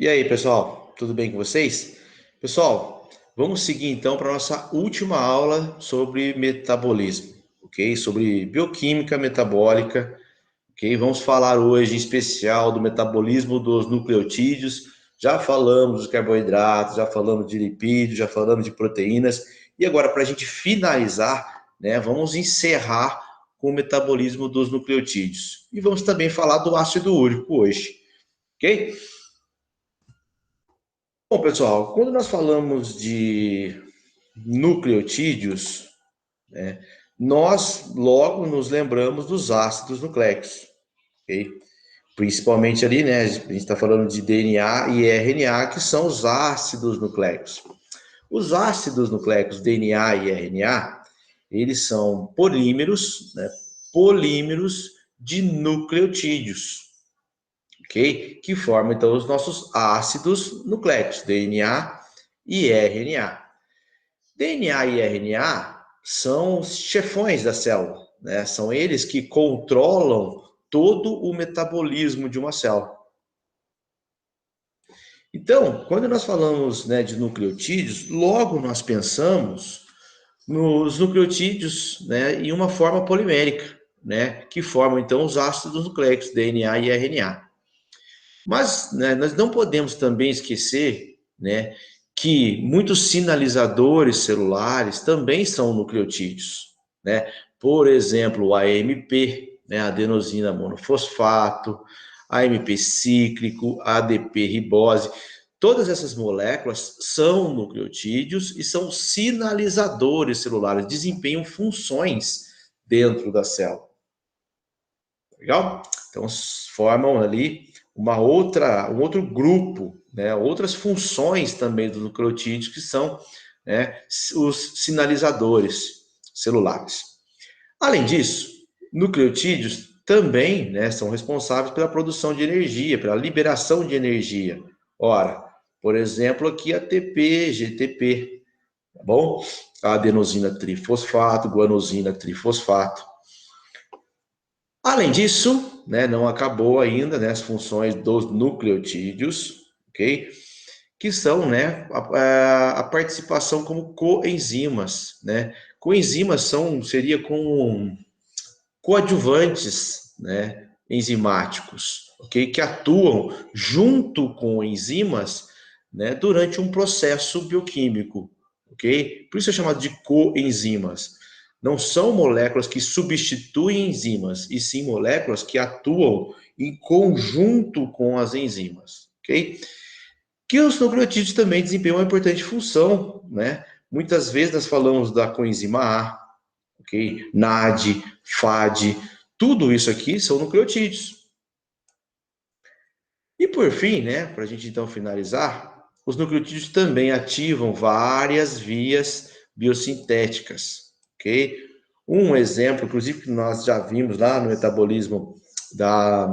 E aí, pessoal, tudo bem com vocês? Pessoal, vamos seguir então para a nossa última aula sobre metabolismo, ok? Sobre bioquímica metabólica, ok? Vamos falar hoje em especial do metabolismo dos nucleotídeos. Já falamos dos carboidratos, já falamos de lipídios, já falamos de proteínas. E agora, para a gente finalizar, né, vamos encerrar com o metabolismo dos nucleotídeos. E vamos também falar do ácido úrico hoje, ok? Bom, pessoal, quando nós falamos de nucleotídeos, nós logo nos lembramos dos ácidos nucleicos, ok? Principalmente ali, né? A gente está falando de DNA e RNA, que são os ácidos nucleicos. Os ácidos nucleicos DNA e RNA, eles são polímeros, né? Polímeros de nucleotídeos, ok? Que formam então os nossos ácidos nucleicos, DNA e RNA. DNA e RNA são os chefões da célula, né? São eles que controlam todo o metabolismo de uma célula. Então, quando nós falamos, né, de nucleotídeos, logo nós pensamos nos nucleotídeos, né, em uma forma polimérica, né, que formam então os ácidos nucleicos, DNA e RNA. Mas, né, nós não podemos também esquecer, né, que muitos sinalizadores celulares também são nucleotídeos, né? Por exemplo, o AMP, né, adenosina monofosfato, AMP cíclico, ADP ribose. Todas essas moléculas são nucleotídeos e são sinalizadores celulares, desempenham funções dentro da célula. Legal? Então, formam ali um outro grupo, né? Outras funções também dos nucleotídeos, que são, né, os sinalizadores celulares. Além disso, nucleotídeos também, né, são responsáveis pela produção de energia, pela liberação de energia. Ora, por exemplo, aqui ATP, GTP, tá bom? A adenosina trifosfato, guanosina trifosfato. Além disso, né, não acabou ainda, né, as funções dos nucleotídeos, ok? Que são, né, a participação como coenzimas, né? Coenzimas seria com coadjuvantes, né, enzimáticos, ok? Que atuam junto com enzimas, né, durante um processo bioquímico, ok? Por isso é chamado de coenzimas. Não são moléculas que substituem enzimas, e sim moléculas que atuam em conjunto com as enzimas, ok? Que os nucleotídeos também desempenham uma importante função, né? Muitas vezes nós falamos da coenzima A, ok? NAD, FAD, tudo isso aqui são nucleotídeos. E por fim, né, para a gente então finalizar, os nucleotídeos também ativam várias vias biosintéticas, ok? Um exemplo, inclusive, que nós já vimos lá no metabolismo da,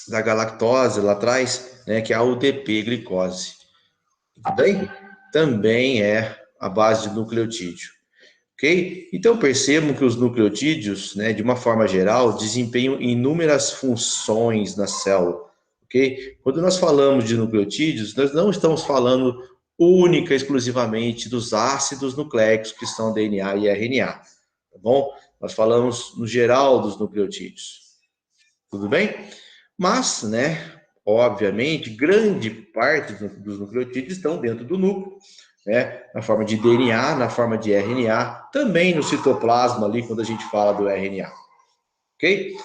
da galactose lá atrás, né, que é a UDP-glicose. Tudo bem? Também é a base de nucleotídeo. Ok? Então percebam que os nucleotídeos, né, de uma forma geral, desempenham inúmeras funções na célula. Ok? Quando nós falamos de nucleotídeos, nós não estamos falando única e exclusivamente dos ácidos nucleicos que são DNA e RNA, tá bom? Nós falamos no geral dos nucleotídeos. Tudo bem? Mas, né, obviamente, grande parte dos nucleotídeos estão dentro do núcleo, né, na forma de DNA, na forma de RNA, também no citoplasma ali, quando a gente fala do RNA, ok?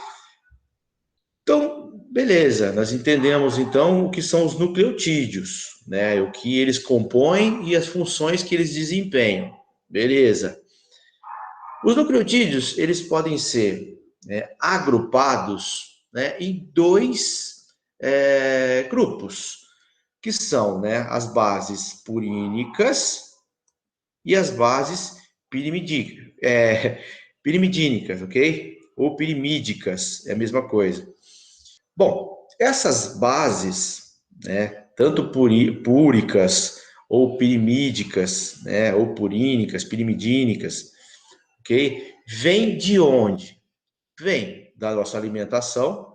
Então, beleza, nós entendemos então o que são os nucleotídeos, né, o que eles compõem e as funções que eles desempenham, beleza. Os nucleotídeos, eles podem ser, né, agrupados, né, em dois grupos, que são, né, as bases purínicas e as bases pirimidínicas, ok? Ou pirimídicas, é a mesma coisa. Bom, essas bases, né, tanto púricas ou pirimídicas, né, ou purínicas, pirimidínicas, ok? Vem de onde? Vem da nossa alimentação,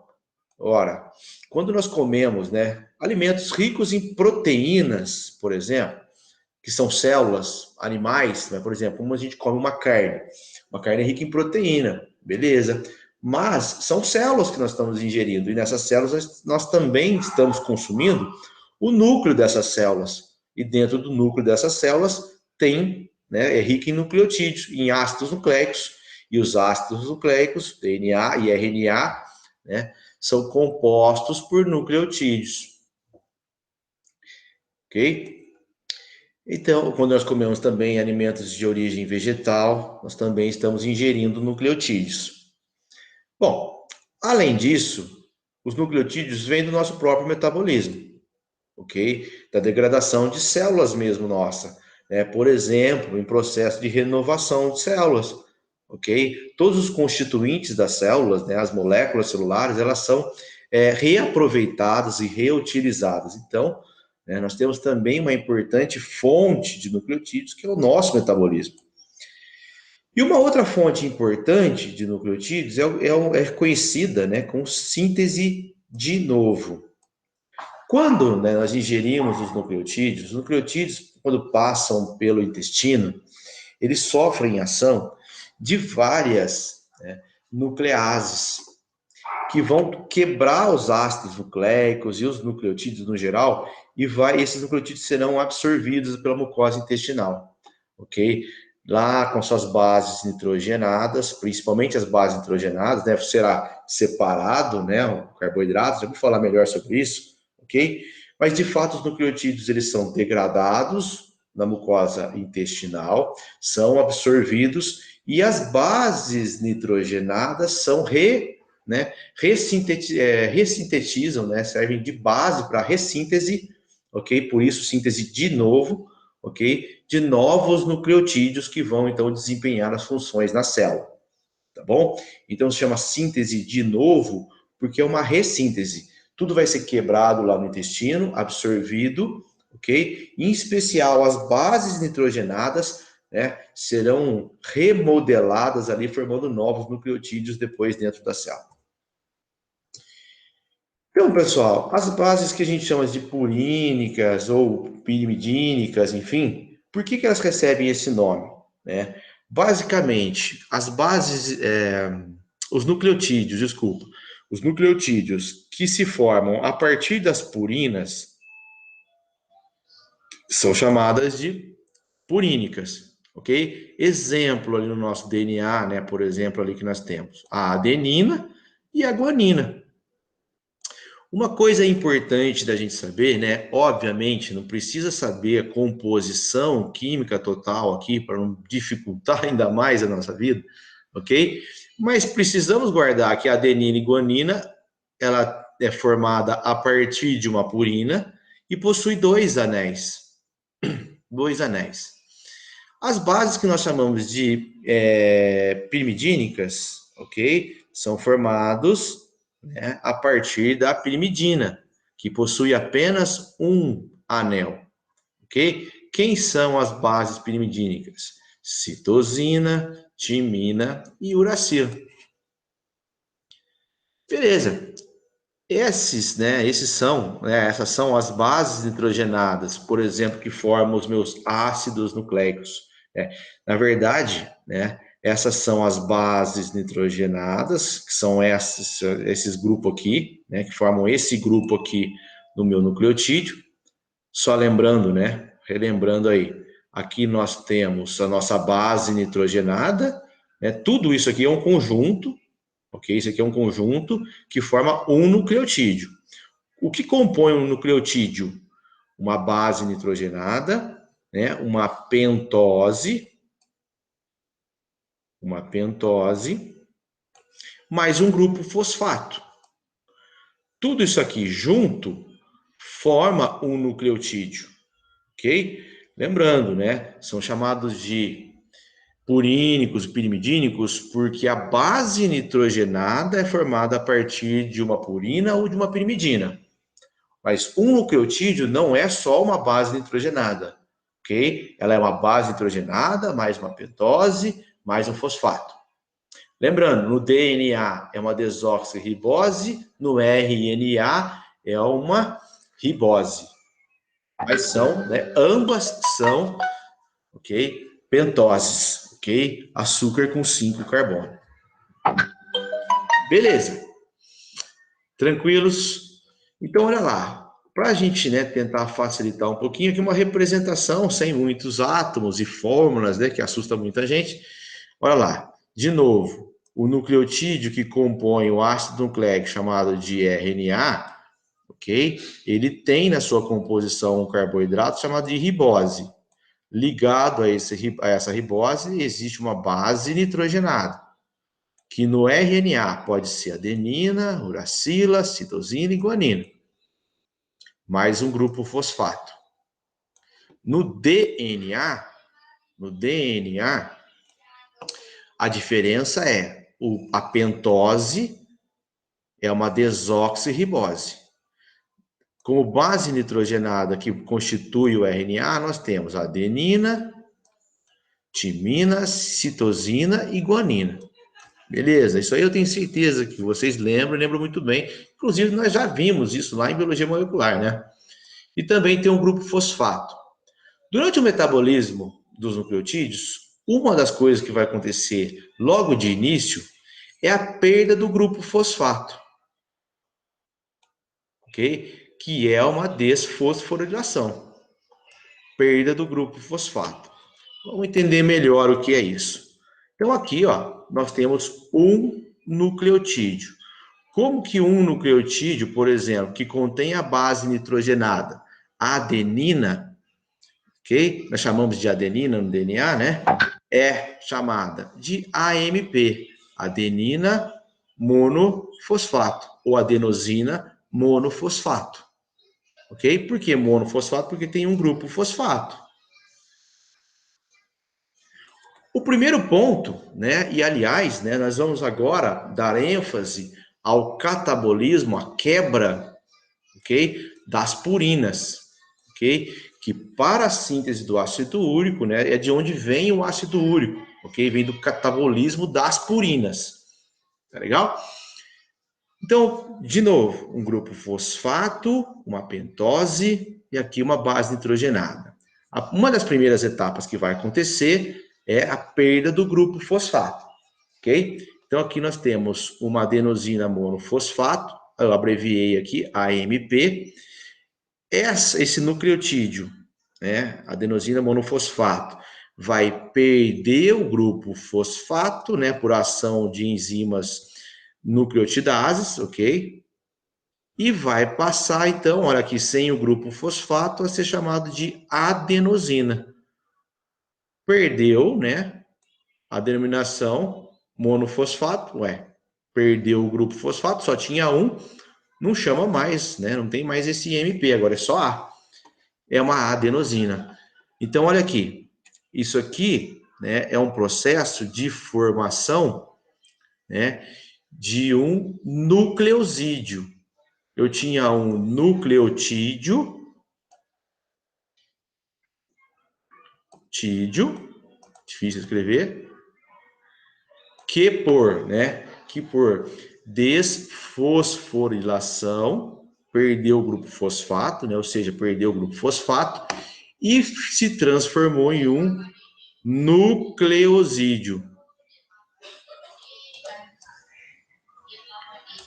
Ora, quando nós comemos, né, alimentos ricos em proteínas, por exemplo, que são células animais, né, por exemplo, como a gente come uma carne é rica em proteína, beleza? Mas são células que nós estamos ingerindo, e nessas células nós também estamos consumindo o núcleo dessas células. E dentro do núcleo dessas células tem, né, é rico em nucleotídeos, em ácidos nucleicos, e os ácidos nucleicos, DNA e RNA, né, são compostos por nucleotídeos. Ok? Então, quando nós comemos também alimentos de origem vegetal, nós também estamos ingerindo nucleotídeos. Bom, além disso, os nucleotídeos vêm do nosso próprio metabolismo, ok? Da degradação de células mesmo nossa, né? Por exemplo, em processo de renovação de células, ok? Todos os constituintes das células, né, as moléculas celulares, elas são reaproveitadas e reutilizadas. Então, né, nós temos também uma importante fonte de nucleotídeos, que é o nosso metabolismo. E uma outra fonte importante de nucleotídeos é conhecida, né, como síntese de novo. Quando, né, nós ingerimos os nucleotídeos, quando passam pelo intestino, eles sofrem ação de várias, né, nucleases, que vão quebrar os ácidos nucleicos e os nucleotídeos no geral, e esses nucleotídeos serão absorvidos pela mucosa intestinal, ok? Lá com suas bases nitrogenadas, principalmente as bases nitrogenadas, né, será separado, né, o carboidrato, já vou falar melhor sobre isso, ok? Mas de fato os nucleotídeos eles são degradados na mucosa intestinal, são absorvidos e as bases nitrogenadas são ressintetizam, né? Servem de base para ressíntese, ok? Por isso, síntese de novo, ok? De novos nucleotídeos que vão, então, desempenhar as funções na célula, tá bom? Então, se chama síntese de novo, porque é uma ressíntese. Tudo vai ser quebrado lá no intestino, absorvido, ok? Em especial, as bases nitrogenadas, né, serão remodeladas ali, formando novos nucleotídeos depois dentro da célula. Então, pessoal, as bases que a gente chama de purínicas ou pirimidínicas, enfim, por que elas recebem esse nome, né? Basicamente, os nucleotídeos, desculpa, os nucleotídeos que se formam a partir das purinas são chamadas de purínicas, ok? Exemplo ali no nosso DNA, né? Por exemplo, ali que nós temos a adenina e a guanina. Uma coisa importante da gente saber, né? Obviamente, não precisa saber a composição química total aqui para não dificultar ainda mais a nossa vida, ok? Mas precisamos guardar que a adenina e guanina, ela é formada a partir de uma purina e possui dois anéis. Dois anéis. As bases que nós chamamos de pirimidínicas, ok? São formados, né, a partir da pirimidina, que possui apenas um anel, ok? Quem são as bases pirimidínicas? Citosina, timina e uracilo. Beleza. Essas são as bases nitrogenadas, por exemplo, que formam os meus ácidos nucleicos. Né? Na verdade, né, essas são as bases nitrogenadas, que são esses grupos aqui, né, que formam esse grupo aqui no meu nucleotídeo. Só lembrando, né, relembrando aí, aqui nós temos a nossa base nitrogenada, né, tudo isso aqui é um conjunto, ok? Isso aqui é um conjunto que forma um nucleotídeo. O que compõe um nucleotídeo? Uma base nitrogenada, né? Uma pentose, mais um grupo fosfato. Tudo isso aqui junto forma um nucleotídeo, ok? Lembrando, né? São chamados de purínicos, pirimidínicos, porque a base nitrogenada é formada a partir de uma purina ou de uma pirimidina. Mas um nucleotídeo não é só uma base nitrogenada, ok? Ela é uma base nitrogenada, mais uma pentose, mais um fosfato. Lembrando, no DNA é uma desoxirribose, no RNA é uma ribose. Mas são, né, ambas são, ok, pentoses, ok? Açúcar com 5 carbono. Beleza. Tranquilos? Então, olha lá. Para a gente, né, tentar facilitar um pouquinho aqui, uma representação sem muitos átomos e fórmulas, né, que assusta muita gente. Olha lá. De novo, o nucleotídeo que compõe o ácido nucleico chamado de RNA, ok? Ele tem na sua composição um carboidrato chamado de ribose. Ligado a essa ribose, existe uma base nitrogenada, que no RNA pode ser adenina, uracila, citosina e guanina, mais um grupo fosfato. No DNA, a diferença é a pentose é uma desoxirribose. Como base nitrogenada que constitui o RNA, nós temos adenina, timina, citosina e guanina. Beleza, isso aí eu tenho certeza que vocês lembram muito bem. Inclusive, nós já vimos isso lá em biologia molecular, né? E também tem um grupo fosfato. Durante o metabolismo dos nucleotídeos, uma das coisas que vai acontecer logo de início é a perda do grupo fosfato, ok? Que é uma desfosforilação. Perda do grupo fosfato. Vamos entender melhor o que é isso. Então aqui, ó, nós temos um nucleotídeo. Como que um nucleotídeo, por exemplo, que contém a base nitrogenada, a adenina, ok? Nós chamamos de adenina no DNA, né? É chamada de AMP, adenina monofosfato, ou adenosina monofosfato, ok? Por que monofosfato? Porque tem um grupo fosfato. O primeiro ponto, né, e aliás, né, nós vamos agora dar ênfase ao catabolismo, à quebra, ok, das purinas, ok, que para a síntese do ácido úrico, né, é de onde vem o ácido úrico, ok, vem do catabolismo das purinas, tá legal? Então, de novo, um grupo fosfato, uma pentose e aqui uma base nitrogenada. Uma das primeiras etapas que vai acontecer é a perda do grupo fosfato, ok? Então, aqui nós temos uma adenosina monofosfato, eu abreviei aqui, AMP. Esse nucleotídeo, né, adenosina monofosfato, vai perder o grupo fosfato, né, por ação de enzimas nucleotidases, ok? E vai passar, então, olha aqui, sem o grupo fosfato, a ser chamado de adenosina. Perdeu, né, a denominação monofosfato, perdeu o grupo fosfato, só tinha um, não chama mais, né, não tem mais esse MP, agora é só A. É uma adenosina. Então, olha aqui, isso aqui, né, é um processo de formação, né, de um nucleosídeo. Eu tinha um nucleotídeo, difícil de escrever, que por desfosforilação perdeu o grupo fosfato, né, ou seja, perdeu o grupo fosfato e se transformou em um nucleosídeo.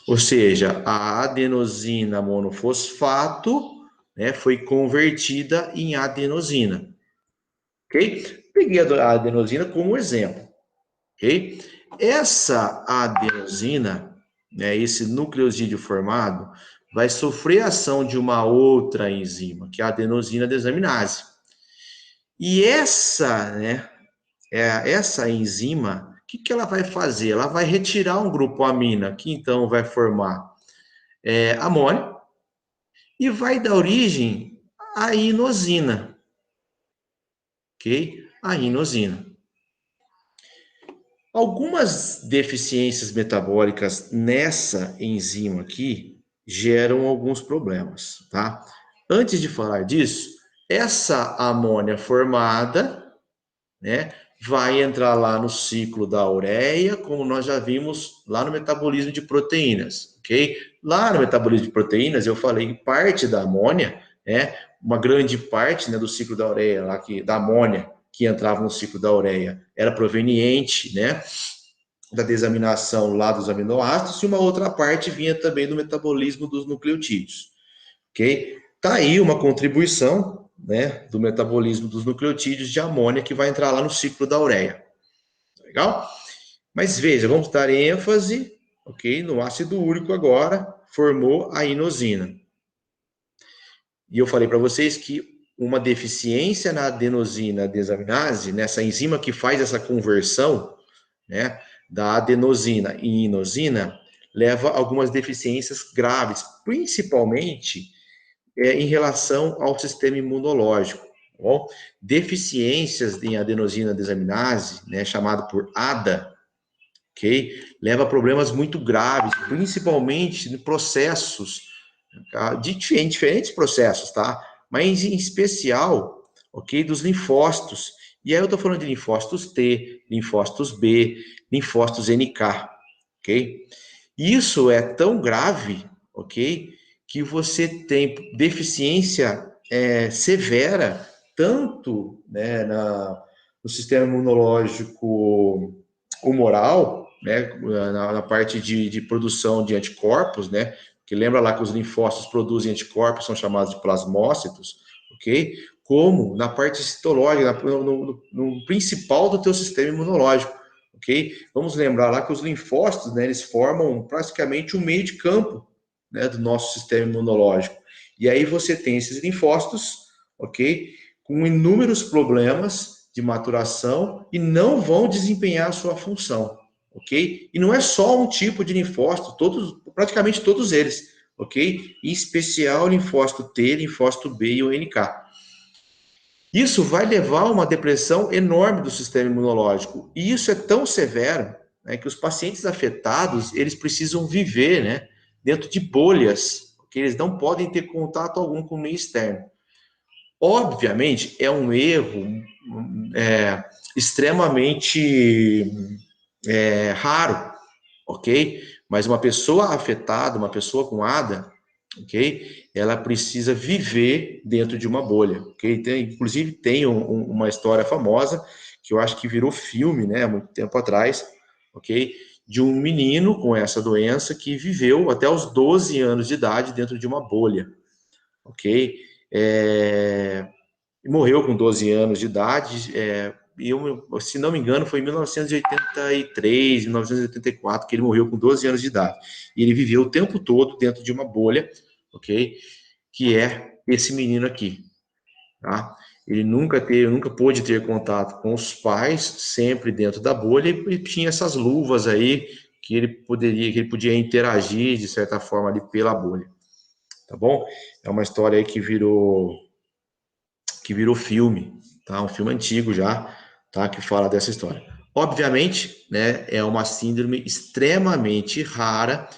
Ou seja, a adenosina monofosfato, né, foi convertida em adenosina. Ok? Peguei a adenosina como exemplo. Ok? Essa adenosina, né, esse nucleosídeo formado, vai sofrer a ação de uma outra enzima, que é a adenosina desaminase. E essa enzima, o que ela vai fazer? Ela vai retirar um grupo amina, que então vai formar amônio, e vai dar origem à inosina, ok? A inosina. Algumas deficiências metabólicas nessa enzima aqui geram alguns problemas, tá? Antes de falar disso, essa amônia formada, né, vai entrar lá no ciclo da ureia, como nós já vimos lá no metabolismo de proteínas, ok? Lá no metabolismo de proteínas, eu falei que parte da amônia, uma grande parte, né, do ciclo da ureia, lá da amônia, que entrava no ciclo da ureia, era proveniente, né, da desaminação lá dos aminoácidos, e uma outra parte vinha também do metabolismo dos nucleotídeos, ok? Tá aí uma contribuição, né, do metabolismo dos nucleotídeos de amônia que vai entrar lá no ciclo da ureia. Legal? Mas veja, vamos dar ênfase, ok, no ácido úrico agora, formou a inosina. E eu falei para vocês que uma deficiência na adenosina desaminase, nessa enzima que faz essa conversão, né, da adenosina em inosina, leva a algumas deficiências graves, principalmente em relação ao sistema imunológico. Bom, deficiências em adenosina desaminase, né, chamado por ADA, ok? Leva a problemas muito graves, principalmente em processos, tá? De diferentes processos, tá? Mas em especial, ok, dos linfócitos. E aí eu estou falando de linfócitos T, linfócitos B, linfócitos NK, ok? Isso é tão grave, ok, que você tem deficiência severa, tanto, né, no sistema imunológico humoral, né, na parte de produção de anticorpos, né, que lembra lá que os linfócitos produzem anticorpos, são chamados de plasmócitos, ok? Como na parte citológica, no principal do teu sistema imunológico, ok? Vamos lembrar lá que os linfócitos, né, eles formam praticamente o meio de campo, né, do nosso sistema imunológico. E aí você tem esses linfócitos, ok? Com inúmeros problemas de maturação e não vão desempenhar a sua função, ok? E não é só um tipo de linfócito, praticamente todos eles, ok? Em especial o linfócito T, linfócito B e o NK. Isso vai levar a uma depressão enorme do sistema imunológico. E isso é tão severo, né, que os pacientes afetados, eles precisam viver, né, dentro de bolhas, porque eles não podem ter contato algum com o meio externo. Obviamente, é um erro extremamente raro, ok? Mas uma pessoa afetada, uma pessoa com ADA, ok? Ela precisa viver dentro de uma bolha, ok? Inclusive tem uma história famosa que eu acho que virou filme, né, há muito tempo atrás, ok? De um menino com essa doença que viveu até os 12 anos de idade dentro de uma bolha, ok? Morreu com 12 anos de idade, se não me engano, foi em 1983, 1984, que ele morreu com 12 anos de idade. E ele viveu o tempo todo dentro de uma bolha, ok? Que é esse menino aqui, tá? Ele nunca pôde ter contato com os pais, sempre dentro da bolha, e tinha essas luvas aí que ele podia interagir de certa forma ali pela bolha, tá bom? É uma história aí que virou filme, tá? Um filme antigo já, tá? Que fala dessa história. Obviamente, né? É uma síndrome extremamente rara,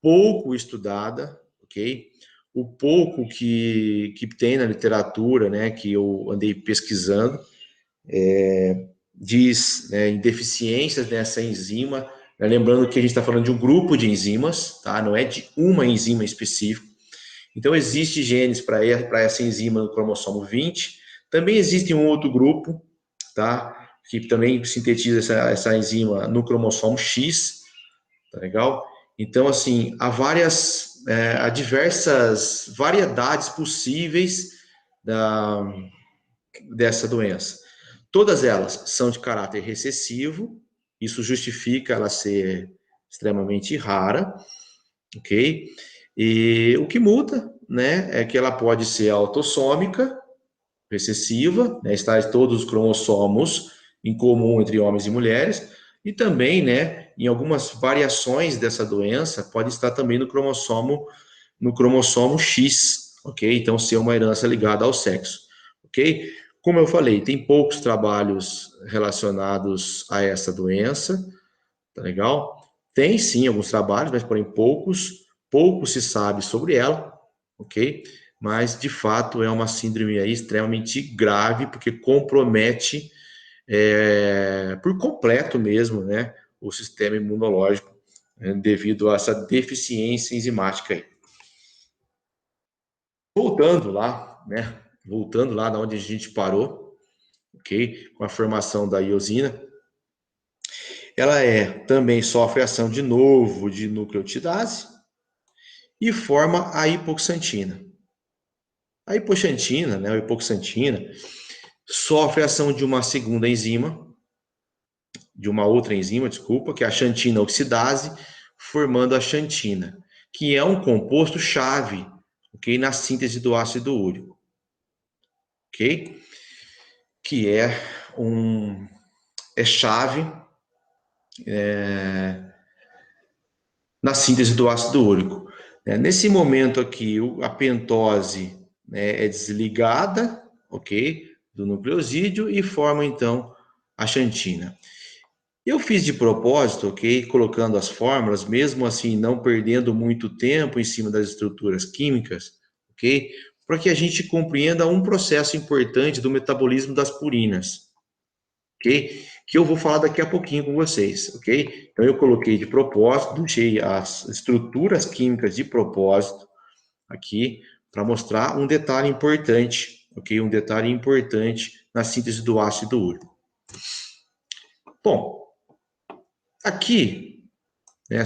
pouco estudada, ok? O pouco que tem na literatura, né? Que eu andei pesquisando, diz, né, em deficiências dessa enzima. Né, lembrando que a gente está falando de um grupo de enzimas, tá? Não é de uma enzima específica. Então, existe genes para essa enzima no cromossomo 20. Também existe um outro grupo, tá? Que também sintetiza essa enzima no cromossomo X, tá legal? Então, assim, há diversas variedades possíveis dessa doença. Todas elas são de caráter recessivo, isso justifica ela ser extremamente rara, ok? E o que muda, né, é que ela pode ser autossômica, recessiva, né, está todos os cromossomos em comum entre homens e mulheres, e também, né, em algumas variações dessa doença, pode estar também no cromossomo X, ok? Então, ser uma herança ligada ao sexo, ok? Como eu falei, tem poucos trabalhos relacionados a essa doença, tá legal? Tem sim alguns trabalhos, mas porém pouco se sabe sobre ela, ok? Mas de fato é uma síndrome aí extremamente grave, porque compromete por completo mesmo, né, o sistema imunológico, né, devido a essa deficiência enzimática aí. Voltando lá, né, voltando lá da onde a gente parou, ok? Com a formação da iosina, ela também sofre ação de novo de nucleotidase e forma a hipoxantina. A hipoxantina, né, a hipoxantina, sofre ação de uma segunda enzima, de uma outra enzima, desculpa, que é a xantina oxidase, formando a xantina, que é um composto chave, ok, na síntese do ácido úrico, ok? Que é chave na síntese do ácido úrico. Nesse momento aqui, a pentose, né, é desligada, ok, do nucleosídeo e forma então a xantina. Eu fiz de propósito, ok, colocando as fórmulas, mesmo assim não perdendo muito tempo em cima das estruturas químicas, ok, para que a gente compreenda um processo importante do metabolismo das purinas, ok? Que eu vou falar daqui a pouquinho com vocês, ok? Então eu coloquei de propósito, deixei as estruturas químicas de propósito aqui para mostrar um detalhe importante, ok? Um detalhe importante na síntese do ácido úrico. Bom, aqui, né,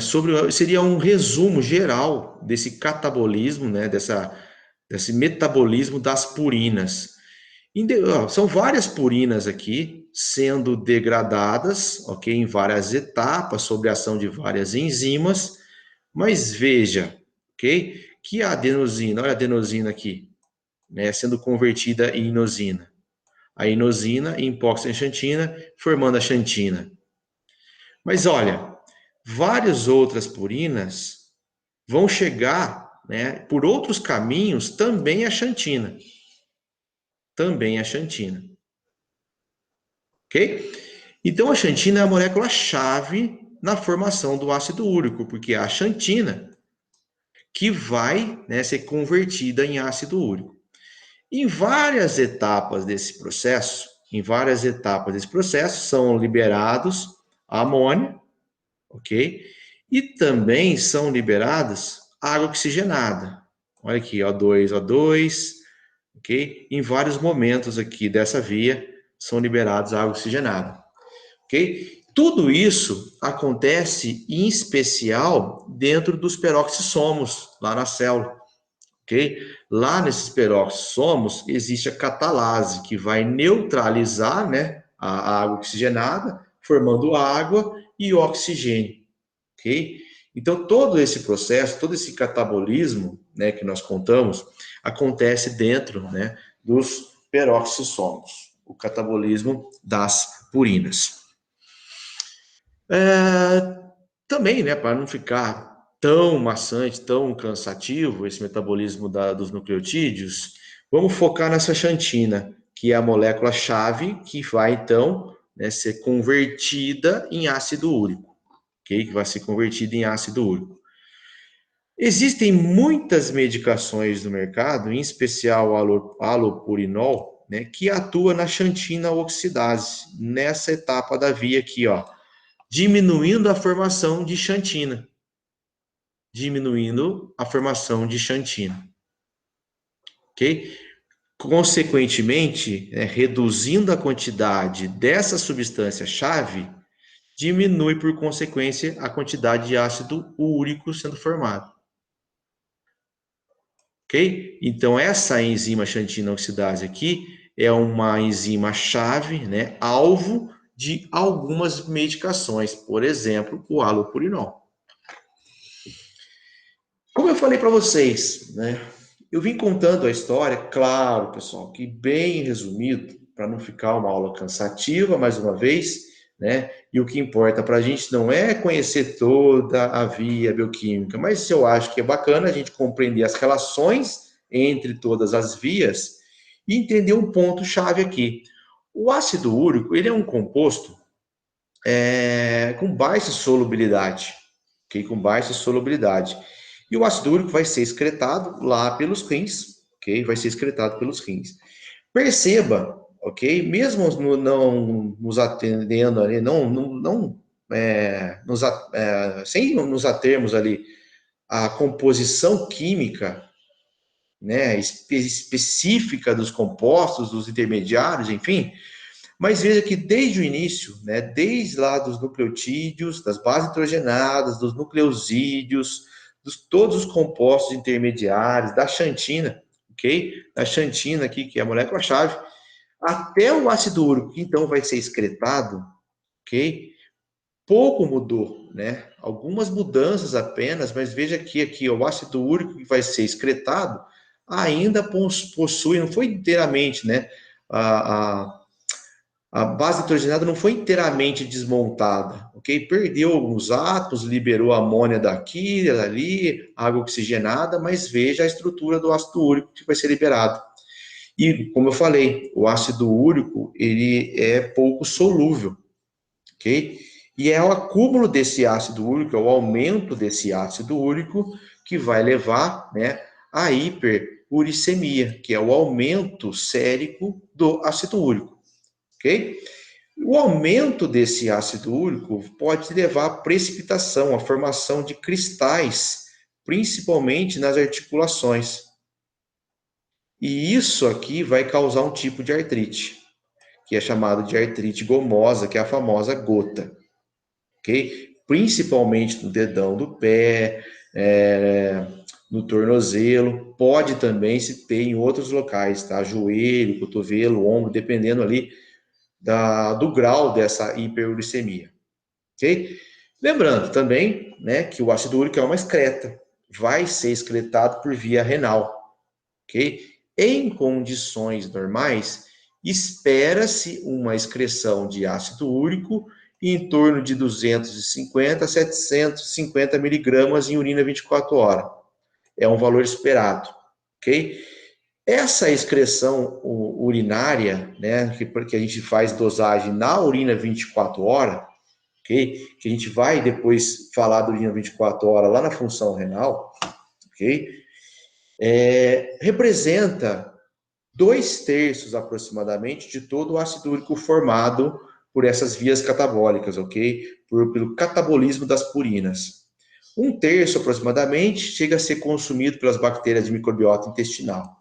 seria um resumo geral desse catabolismo, né, desse metabolismo das purinas. São várias purinas aqui sendo degradadas, ok, em várias etapas, sob a ação de várias enzimas, mas veja, ok, que a adenosina, olha a adenosina aqui, né, sendo convertida em inosina. A inosina em hipóxido-xantina, formando a xantina. Mas olha, várias outras purinas vão chegar, né, por outros caminhos também a xantina. Também a xantina. Ok? Então, a xantina é a molécula-chave na formação do ácido úrico, porque é a xantina que vai, né, ser convertida em ácido úrico. Em várias etapas desse processo, são liberados a amônia, ok? E também são liberadas água oxigenada. Olha aqui, O2, O2, ok? Em vários momentos aqui dessa via são liberados água oxigenada. Ok? Tudo isso acontece em especial dentro dos peroxissomos, lá na célula. Ok? Lá nesses peroxissomos existe a catalase, que vai neutralizar, né, a água oxigenada, formando água e oxigênio. Ok? Então, todo esse processo, todo esse catabolismo, né, que nós contamos, acontece dentro, né, dos peroxissomos, o catabolismo das purinas. Também, né, para não ficar tão maçante, tão cansativo esse metabolismo dos nucleotídeos, vamos focar nessa xantina, que é a molécula-chave que vai, então, né, ser convertida em ácido úrico, okay? Que vai ser convertida em ácido úrico. Existem muitas medicações no mercado, em especial o alopurinol, né, que atua na xantina oxidase, nessa etapa da via aqui, ó, diminuindo a formação de xantina. Diminuindo a formação de xantina. Ok? Consequentemente, reduzindo a quantidade dessa substância-chave, diminui, por consequência, a quantidade de ácido úrico sendo formado. Ok? Então, essa enzima xantina oxidase aqui é uma enzima-chave, né, alvo de algumas medicações, por exemplo, o alopurinol. Como eu falei para vocês, né? Eu vim contando a história, claro, pessoal, que bem resumido, para não ficar uma aula cansativa, mais uma vez, né? E o que importa para a gente não é conhecer toda a via bioquímica, mas eu acho que é bacana a gente compreender as relações entre todas as vias e entender um ponto-chave aqui. O ácido úrico, ele é um composto com baixa solubilidade, ok? Com baixa solubilidade. E o ácido úrico vai ser excretado lá pelos rins, ok? Vai ser excretado pelos rins. Perceba, ok? Mesmo não nos atendendo ali, sem nos atermos ali à composição química, né, específica dos compostos, dos intermediários, enfim, mas veja que desde o início, né, desde lá dos nucleotídeos, das bases nitrogenadas, dos nucleosídeos, todos os compostos intermediários, da xantina, ok? Da xantina aqui, que é a molécula-chave, até o ácido úrico, que então vai ser excretado, ok? Pouco mudou, né? Algumas mudanças apenas, mas veja que aqui o ácido úrico que vai ser excretado ainda possui, não foi inteiramente, né? A, a, a base nitrogenada não foi inteiramente desmontada, ok? Perdeu alguns átomos, liberou amônia daqui, dali, água oxigenada, mas veja a estrutura do ácido úrico que vai ser liberado. E, como eu falei, o ácido úrico, ele é pouco solúvel, ok? E é o acúmulo desse ácido úrico, é o aumento desse ácido úrico que vai levar, né, à hiperuricemia, que é o aumento sérico do ácido úrico, ok? O aumento desse ácido úrico pode levar à precipitação, à formação de cristais, principalmente nas articulações. E isso aqui vai causar um tipo de artrite, que é chamado de artrite gomosa, que é a famosa gota, ok? Principalmente no dedão do pé, no tornozelo, pode também se ter em outros locais, tá? Joelho, cotovelo, ombro, dependendo ali do grau dessa hiperuricemia, ok? Lembrando também, né, que o ácido úrico é uma excreta, vai ser excretado por via renal, ok? Em condições normais, espera-se uma excreção de ácido úrico em torno de 250 a 750 miligramas em urina 24 horas. É um valor esperado, ok? Essa excreção urinária, né, que a gente faz dosagem na urina 24 horas, ok? Que a gente vai depois falar da urina 24 horas lá na função renal, ok? Representa 2/3 aproximadamente de todo o ácido úrico formado por essas vias catabólicas, ok? Pelo catabolismo das purinas. 1/3 aproximadamente chega a ser consumido pelas bactérias de microbiota intestinal,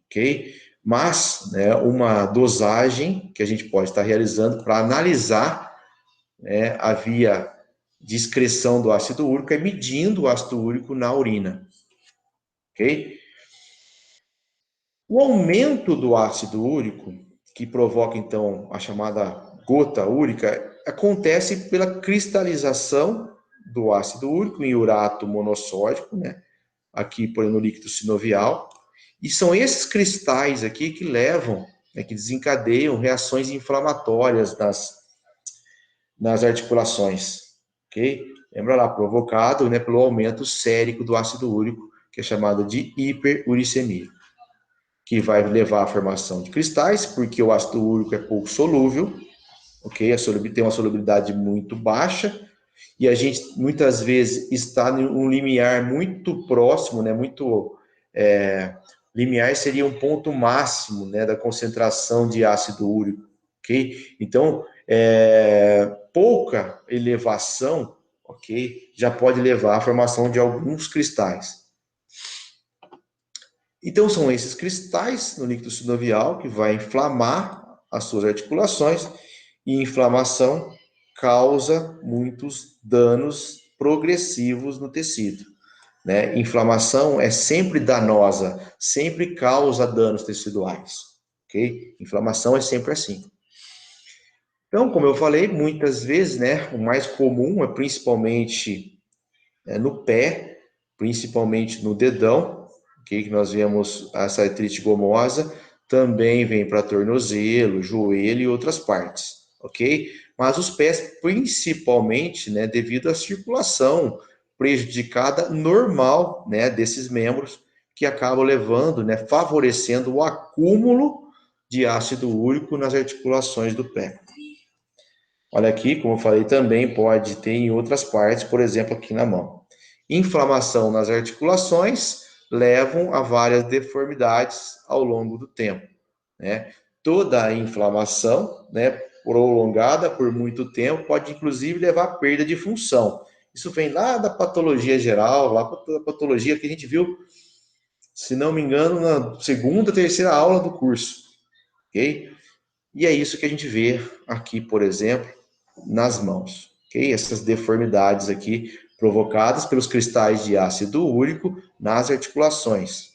ok? Mas, né, uma dosagem que a gente pode estar realizando para analisar, né, a via de excreção do ácido úrico é medindo o ácido úrico na urina, ok? O aumento do ácido úrico, que provoca então a chamada gota úrica, acontece pela cristalização do ácido úrico em urato monossódico, né? Aqui por no líquido sinovial, e são esses cristais aqui que levam, né, que desencadeiam reações inflamatórias nas articulações, ok? Lembra lá, provocado, né, pelo aumento sérico do ácido úrico, que é chamado de hiperuricemia, que vai levar à formação de cristais, porque o ácido úrico é pouco solúvel, ok? Tem uma solubilidade muito baixa, e a gente muitas vezes está em um limiar muito próximo, né? Limiar seria um ponto máximo, né, da concentração de ácido úrico, ok? Então, pouca elevação, ok, já pode levar à formação de alguns cristais. Então, são esses cristais no líquido sinovial que vai inflamar as suas articulações, e inflamação causa muitos danos progressivos no tecido, né? Inflamação é sempre danosa, sempre causa danos teciduais, ok? Inflamação é sempre assim. Então, como eu falei, muitas vezes, né, o mais comum é principalmente no pé, principalmente no dedão, okay? Que nós vemos essa artrite gomosa, também vem para tornozelo, joelho e outras partes, ok? Mas os pés, principalmente, né, devido à circulação prejudicada normal, né, desses membros, que acabam levando, né, favorecendo o acúmulo de ácido úrico nas articulações do pé. Olha aqui, como eu falei, também pode ter em outras partes, por exemplo, aqui na mão. Inflamação nas articulações levam a várias deformidades ao longo do tempo, né? toda a inflamação, né, prolongada por muito tempo, pode inclusive levar à perda de função. Isso vem lá da patologia geral, lá da patologia que a gente viu, se não me engano, na segunda, terceira aula do curso, ok? E é isso que a gente vê aqui, por exemplo, nas mãos, ok? Essas deformidades aqui provocadas pelos cristais de ácido úrico nas articulações.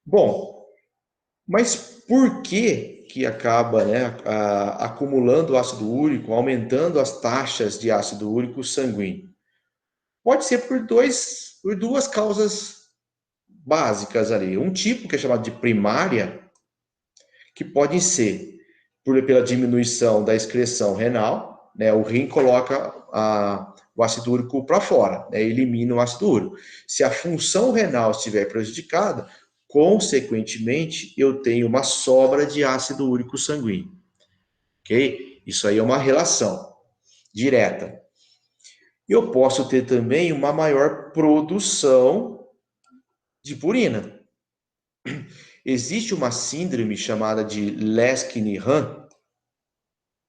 Bom, mas por que acaba, né, acumulando ácido úrico, aumentando as taxas de ácido úrico sanguíneo? Pode ser por duas causas básicas ali. Um tipo que é chamado de primária, que pode ser pela diminuição da excreção renal, né? O rim coloca o ácido úrico para fora, né? Elimina o ácido úrico. Se a função renal estiver prejudicada, consequentemente, eu tenho uma sobra de ácido úrico sanguíneo, ok? Isso aí é uma relação direta. Eu posso ter também uma maior produção de purina. Existe uma síndrome chamada de Lesch-Nyhan,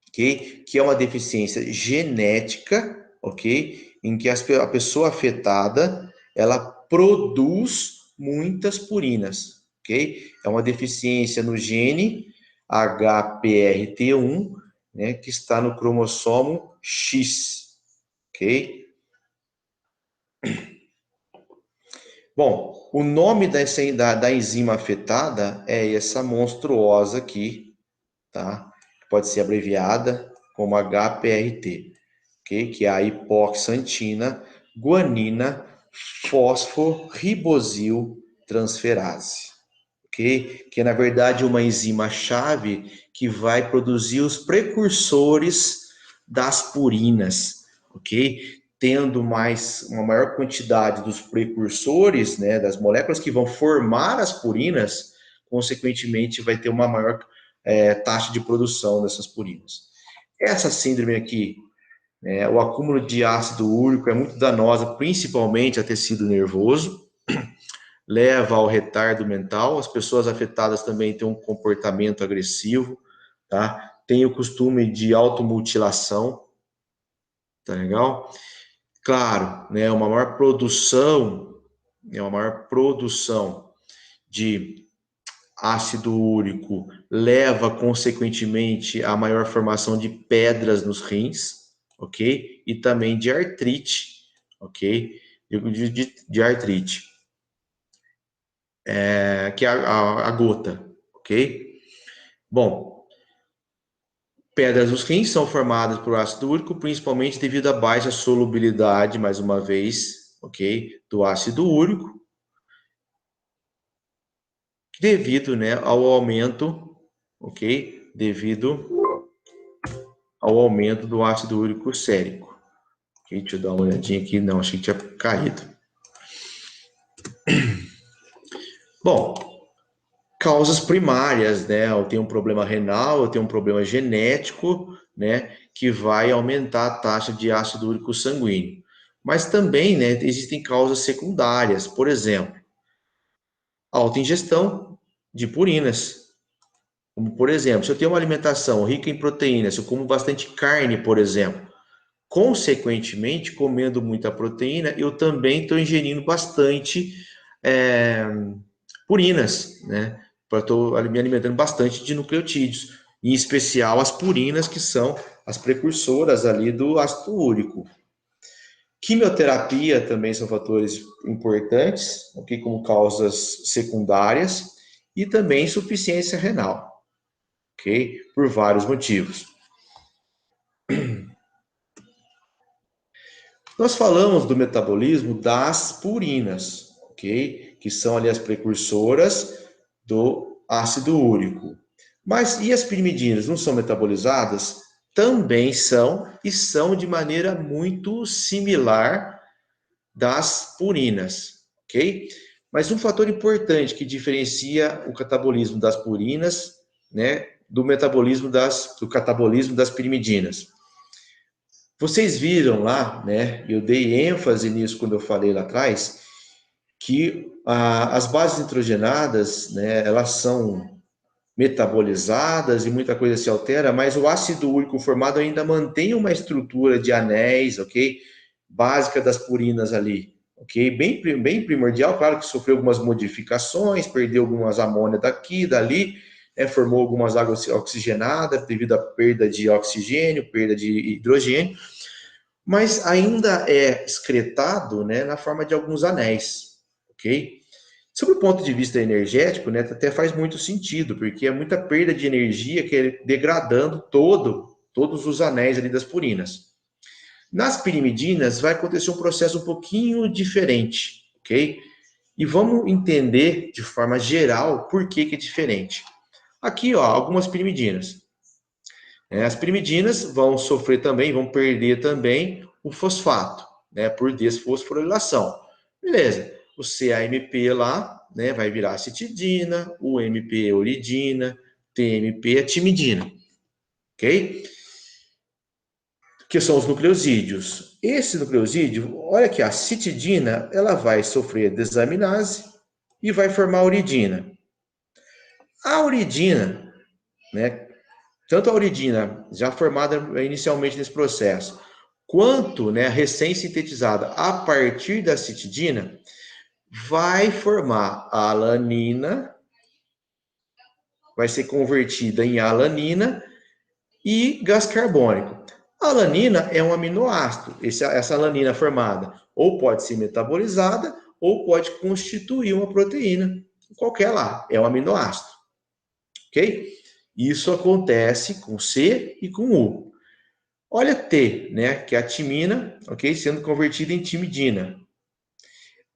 ok? Que é uma deficiência genética, ok? Em que a pessoa afetada, ela produz muitas purinas, ok? É uma deficiência no gene HPRT1, né, que está no cromossomo X, ok? Bom, o nome da enzima afetada é essa monstruosa aqui, tá? Pode ser abreviada como HPRT, ok? Que é a hipoxantina guanina fosforibosil transferase, ok? Que é, na verdade, uma enzima-chave que vai produzir os precursores das purinas, ok? Tendo uma maior quantidade dos precursores, né, das moléculas que vão formar as purinas, consequentemente vai ter uma maior taxa de produção dessas purinas. Essa síndrome aqui, o acúmulo de ácido úrico é muito danosa, principalmente a tecido nervoso, leva ao retardo mental. As pessoas afetadas também têm um comportamento agressivo, tá? Tem o costume de automutilação, tá legal? Claro, né, uma maior produção de ácido úrico leva, consequentemente, a maior formação de pedras nos rins, ok? E também de artrite, ok? De artrite, que é a gota, ok? Bom, pedras nos rins são formadas por ácido úrico, principalmente devido à baixa solubilidade, mais uma vez, ok? Do ácido úrico, devido, né, ao aumento, ok? Devido ao aumento do ácido úrico sérico. Okay, deixa eu dar uma olhadinha aqui. Não, achei que tinha caído. Bom, causas primárias, né? Eu tenho um problema renal, eu tenho um problema genético, né? Que vai aumentar a taxa de ácido úrico sanguíneo. Mas também, né, existem causas secundárias. Por exemplo, alta ingestão de purinas. Como, por exemplo, se eu tenho uma alimentação rica em proteínas, se eu como bastante carne, por exemplo, consequentemente, comendo muita proteína, eu também estou ingerindo bastante é, purinas, né? Estou me alimentando bastante de nucleotídeos, em especial as purinas, que são as precursoras ali do ácido úrico. Quimioterapia também são fatores importantes, okay, como causas secundárias, e também insuficiência renal, ok? Por vários motivos. Nós falamos do metabolismo das purinas, ok? Que são ali as precursoras do ácido úrico. Mas e as pirimidinas não são metabolizadas? Também são, e são de maneira muito similar das purinas, ok? Mas um fator importante que diferencia o catabolismo das purinas, né, do catabolismo das pirimidinas. Vocês viram lá, né? Eu dei ênfase nisso quando eu falei lá atrás, que as bases nitrogenadas, né? Elas são metabolizadas e muita coisa se altera, mas o ácido úrico formado ainda mantém uma estrutura de anéis, ok? Básica das purinas ali, ok? Bem primordial, claro que sofreu algumas modificações, perdeu algumas amônia daqui, dali, formou algumas águas oxigenadas devido à perda de oxigênio, perda de hidrogênio, mas ainda é excretado, né, na forma de alguns anéis, ok? Sob o ponto de vista energético, né, até faz muito sentido, porque é muita perda de energia que é degradando todos os anéis ali das purinas. Nas pirimidinas vai acontecer um processo um pouquinho diferente, ok? E vamos entender de forma geral por que é diferente. Aqui, ó, algumas pirimidinas. As pirimidinas vão sofrer também, vão perder também o fosfato, né, por desfosforilação. Beleza. O CAMP lá, né, vai virar citidina, o MP uridina, TMP timidina, ok? Que são os nucleosídeos. Esse nucleosídeo, olha aqui, a citidina, ela vai sofrer desaminase e vai formar uridina. A uridina, né, tanto a uridina, já formada inicialmente nesse processo, quanto, né, recém-sintetizada a partir da citidina, vai formar a alanina, vai ser convertida em alanina e gás carbônico. A alanina é um aminoácido, essa alanina formada ou pode ser metabolizada ou pode constituir uma proteína, qualquer lá, é um aminoácido, ok? Isso acontece com C e com U. Olha T, né, que é a timina, ok, sendo convertida em timidina.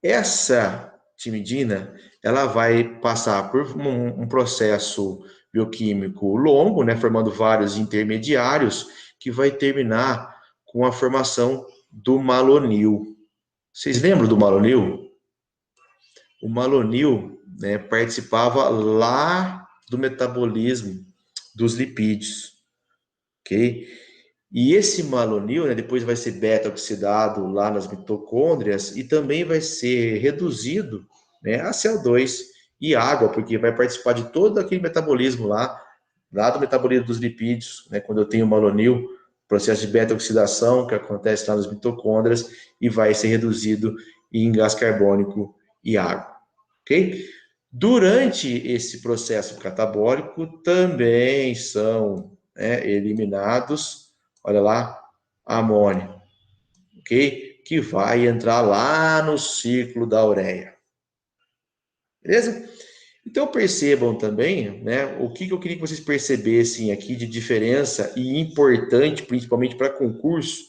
Essa timidina, ela vai passar por um processo bioquímico longo, né, formando vários intermediários, que vai terminar com a formação do malonil. Vocês lembram do malonil? O malonil, né, participava lá do metabolismo dos lipídios, ok? E esse malonil, né, depois vai ser beta-oxidado lá nas mitocôndrias e também vai ser reduzido, né, a CO2 e água, porque vai participar de todo aquele metabolismo lá do metabolismo dos lipídios, né, quando eu tenho malonil, processo de beta-oxidação que acontece lá nas mitocôndrias e vai ser reduzido em gás carbônico e água, ok? Durante esse processo catabólico também são, né, eliminados, olha lá, amônio, ok? Que vai entrar lá no ciclo da ureia. Beleza? Então percebam também, né, o que eu queria que vocês percebessem aqui de diferença e importante, principalmente para concurso,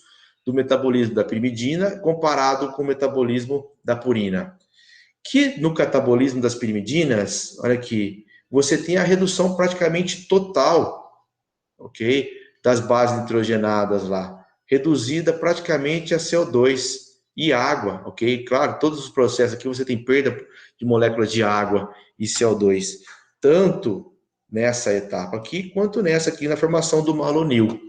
do metabolismo da pirimidina comparado com o metabolismo da purina. Que no catabolismo das pirimidinas, olha aqui, você tem a redução praticamente total, ok? Das bases nitrogenadas lá, reduzida praticamente a CO2 e água, ok? Claro, todos os processos aqui você tem perda de moléculas de água e CO2, tanto nessa etapa aqui, quanto nessa aqui na formação do malonil,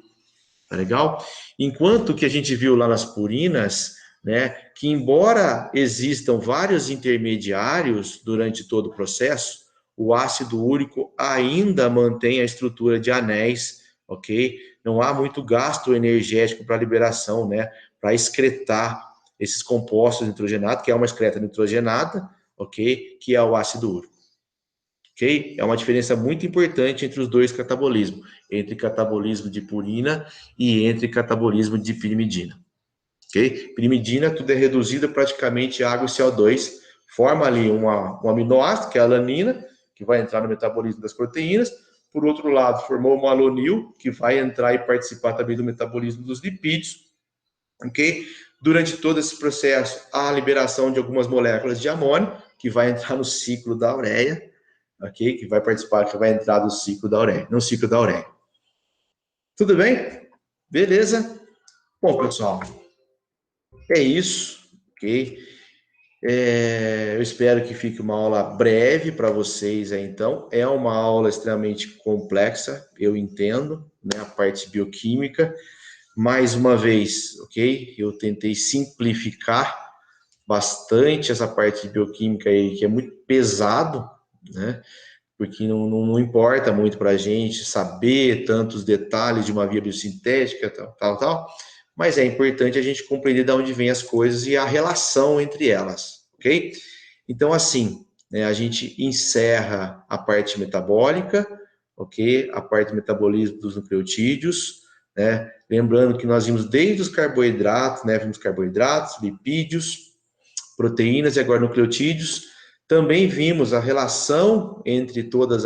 tá legal? Enquanto que a gente viu lá nas purinas, né, que embora existam vários intermediários durante todo o processo, o ácido úrico ainda mantém a estrutura de anéis, ok? Não há muito gasto energético para liberação, né, para excretar esses compostos nitrogenados, que é uma excreta nitrogenada, ok? Que é o ácido úrico. Ok? É uma diferença muito importante entre os dois catabolismos, entre catabolismo de purina e entre catabolismo de pirimidina. Ok? Pirimidina, tudo é reduzido praticamente a água e CO2, forma ali um aminoácido, que é a alanina, que vai entrar no metabolismo das proteínas. Por outro lado, formou um alonil, que vai entrar e participar também do metabolismo dos lipídios. Ok? Durante todo esse processo, há a liberação de algumas moléculas de amônio, que vai entrar no ciclo da ureia, ok? Que vai participar, que vai entrar no ciclo da ureia, no ciclo da ureia. Tudo bem? Beleza? Bom, pessoal, é isso, ok? Eu espero que fique uma aula breve para vocês aí, então. É uma aula extremamente complexa, eu entendo, né? A parte bioquímica. Mais uma vez, ok? Eu tentei simplificar bastante essa parte de bioquímica aí, que é muito pesado, né? porque não importa muito para a gente saber tantos detalhes de uma via biosintética, tal, mas é importante a gente compreender de onde vêm as coisas e a relação entre elas, ok? Então, assim, né, a gente encerra a parte metabólica, ok? A parte do metabolismo dos nucleotídeos, né? Lembrando que nós vimos desde os carboidratos, né? Vimos carboidratos, lipídios, proteínas e agora nucleotídeos. Também vimos a relação entre todas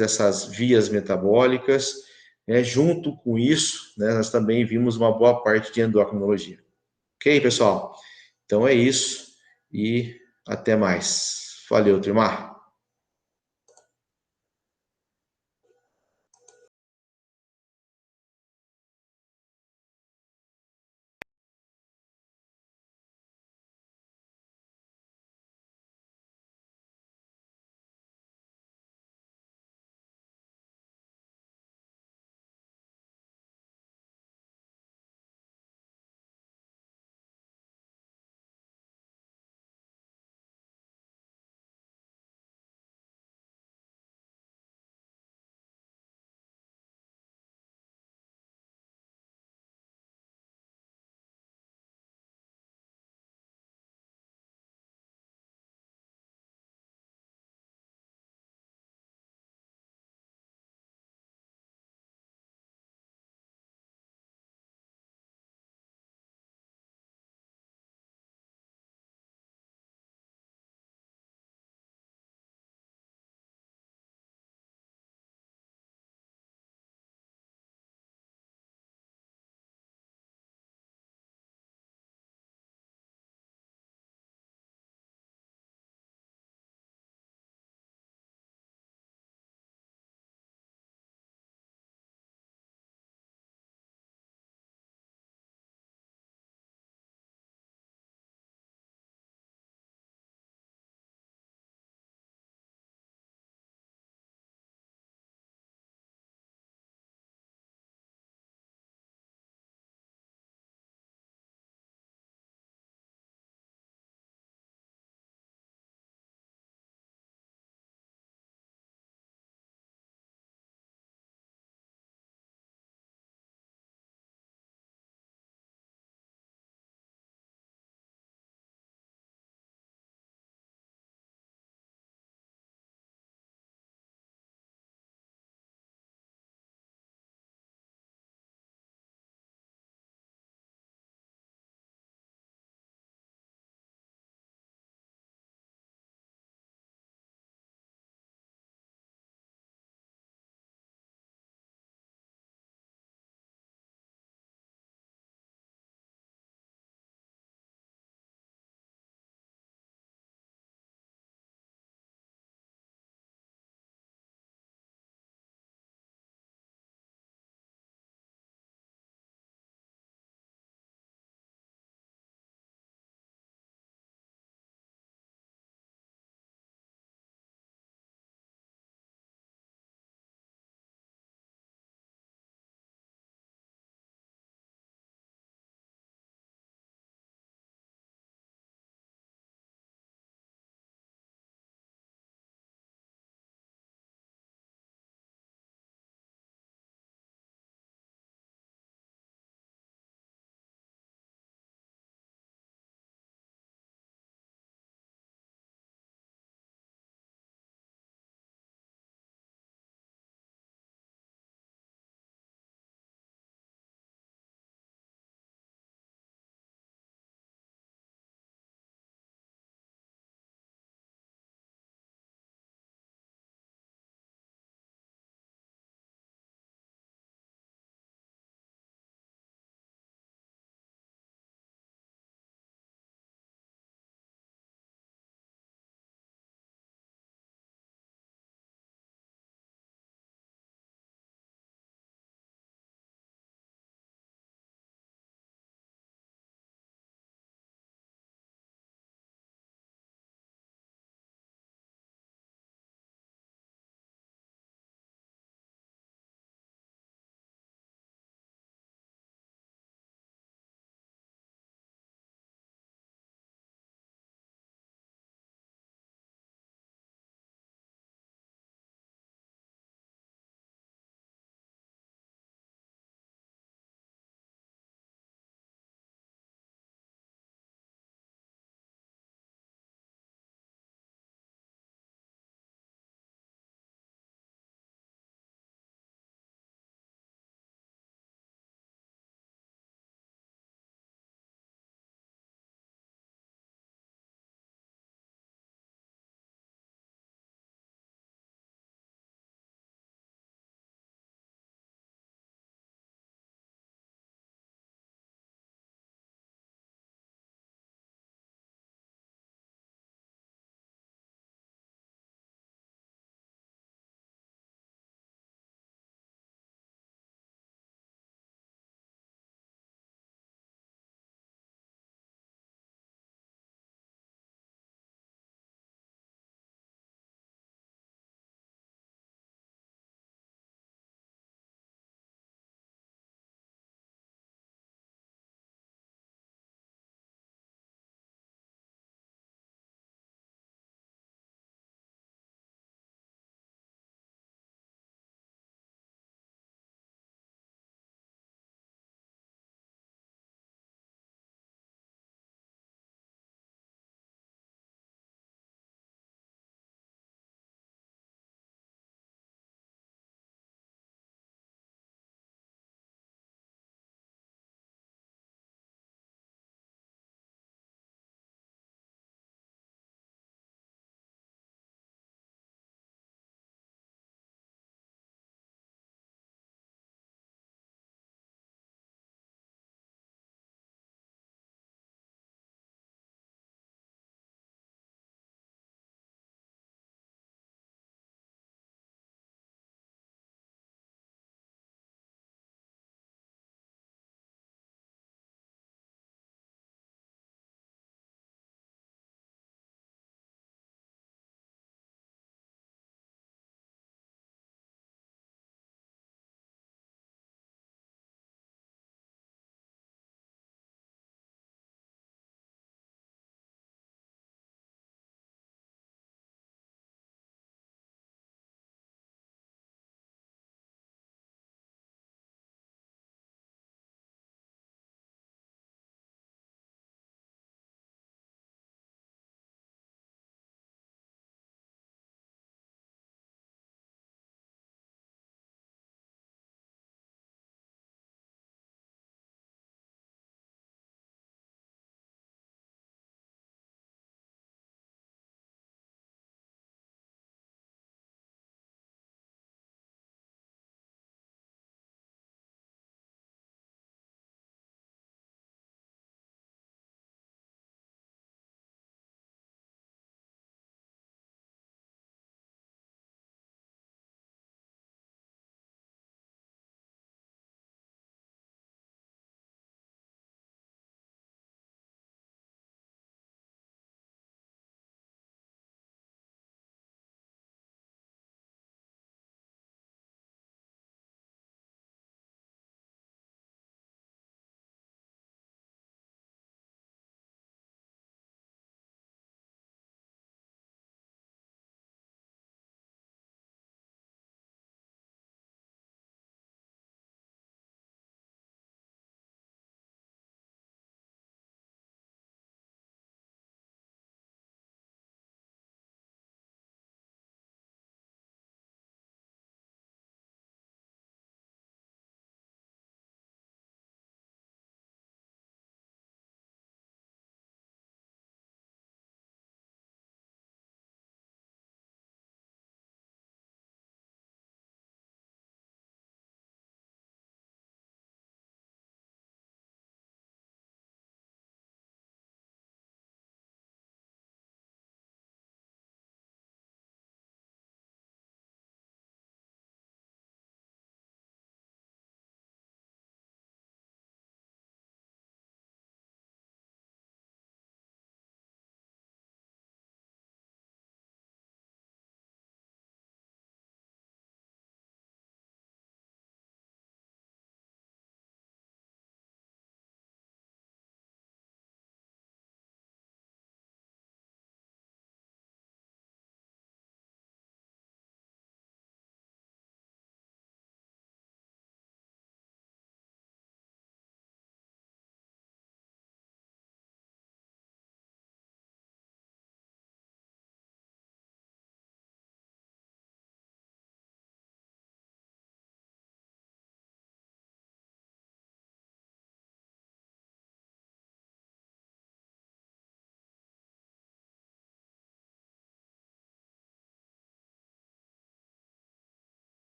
essas vias metabólicas, né? Junto com isso, né, nós também vimos uma boa parte de endocrinologia. Ok, pessoal? Então é isso e até mais. Valeu, Trimar.